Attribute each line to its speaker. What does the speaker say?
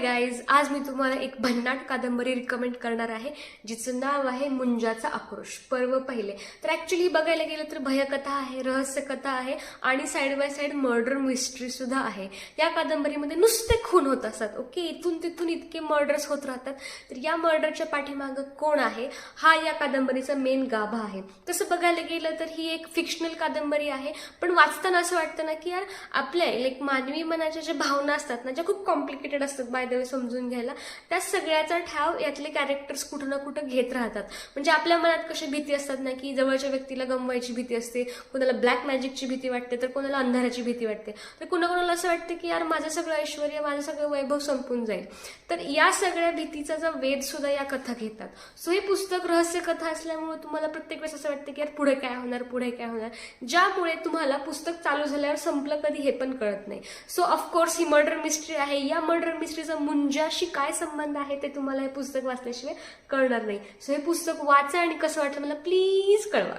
Speaker 1: Guys, आज मी तुम्हाला एक भन्नाट कादंबरी रिकमेंड करणार आहे जिचं नाव आहे मुंजाचा आक्रोश पर्व पहिले. तर ऍक्च्युली बघायला गेलं तर भयकथा आहे, रहस्यकथा आहे आणि side by side murder mystery सुद्धा आहे. या कादंबरीमध्ये नुसते खून होत असतात. ओके, इथून तिथून इतके मर्डर्स होत राहतात. तर या मर्डरच्या पाठीमागं कोण आहे हा या कादंबरीचा मेन गाभा आहे. तसं बघायला गेलं तर ही एक फिक्शनल कादंबरी आहे, पण वाचताना असं वाटतं ना की यार आपल्या लाईक मानवी मनाच्या ज्या भावना असतात ना, ज्या खूप कॉम्प्लिकेटेड असतात बाय द वे समजून घ्यायला, त्या सगळ्याचा ठाव यातले कॅरेक्टर्स कुठं ना कुठं घेत राहतात. म्हणजे आपल्या मनात कशी भीती असतात ना की जवळच्या व्यक्तीला गमवायची भीती असते, कोणाला ब्लॅक मॅजिकची भीती वाटते, तर कोणाला अंधाराची भीती वाटते, तर कोणाकोणाला असं वाटतं की यार माझं सगळं ऐश्वर्य, माझं सगळं वैभव संपून जाईल. तर या सगळ्या भीतीचा जो वेध सुद्धा या कथा घेतात. सो हे पुस्तक रहस्य कथा असल्यामुळे तुम्हाला प्रत्येक वेळेस असं वाटतं की यार पुढे काय होणार, पुढे काय होणार, ज्यामुळे तुम्हाला पुस्तक चालू झाल्यावर संपलं कधी हे पण कळत नाही. सो ऑफकोर्स ही मर्डर मिस्ट्री आहे. या मर्डर मिस्ट्रीचा मुंजाशी काय संबंध आहे ते तुम्हाला हे पुस्तक वाचल्याशिवाय कळणार नाही. सो हे पुस्तक वाचा आणि कसं वाटलं मला प्लीज कळवा.